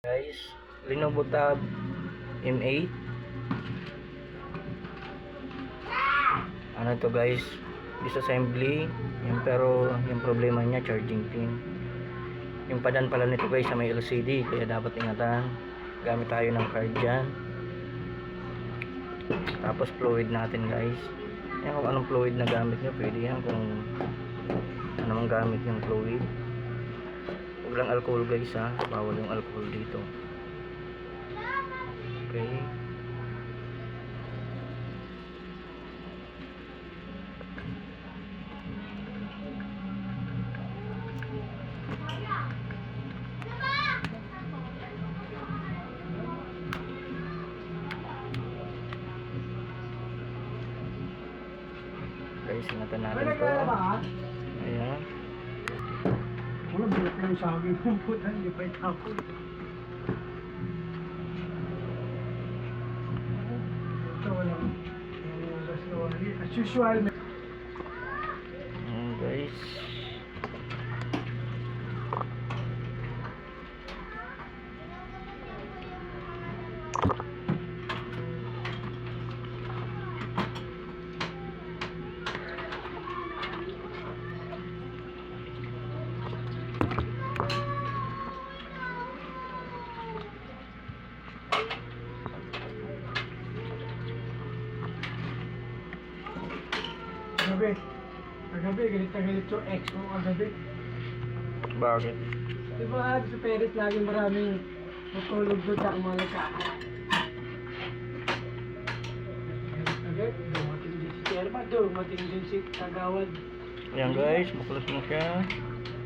Guys, Lenovo Tab M8. Ano to guys, disassembly yung, pero yung problema niya charging pin, yung padan pala nito guys sa may LCD, kaya dapat ingatan. Gamit tayo ng card dyan. Tapos fluid natin guys, yan, kung anong fluid na gamit nyo pwede yan, kung ano mang gamit yung fluid. Huwag lang alcohol guys ha, bawal yung alcohol dito. Okay, guys, ingatan natin to. Ayan. Wala ba yung sabi mo po na hindi pa itapo. Ito walang as usual. Ayan guys. Kagabi, galit na galit yung ex mo kagabi. Bakit? Diba sa Paris laging maraming matulog doon sa mga nagkakaroon. Agad, dumating din si Sherma, dumating din si Kagawad. Ayan guys, buklas mo siya.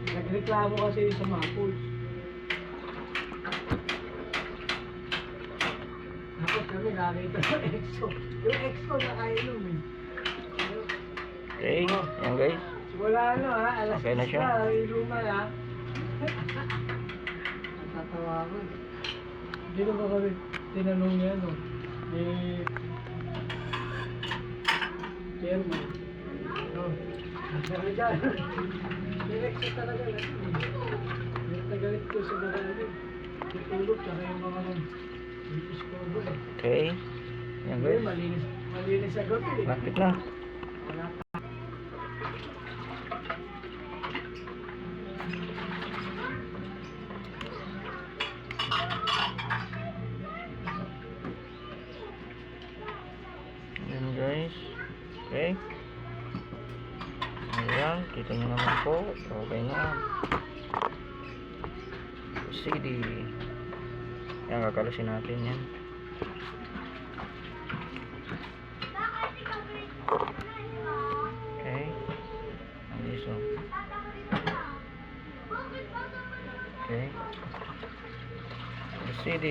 Nagreklamo kasi sa Maples. Tapos kami nakita ng ex ko. Yung ex ko nakainom eh. Okay, ayan guys. Wala ano ha, alas Okay na siya. iluman ha. Natatawa ko. Hindi na ba kami tinanong niya no? Ni Chairman. No. Sabi dyan. Direct siya talaga. Nagalit ko sa marami. Tutulog tsaka yung mga nag-discover eh. Okay, ayan guys. Malinis sa gabi eh. Lapit na. Wala pa. Ayan guys. Okay. Ayan, kita nyo naman po. Okay na. CD. Ayan, kakalasin natin yan. Okay. Aliso. Okay. CD.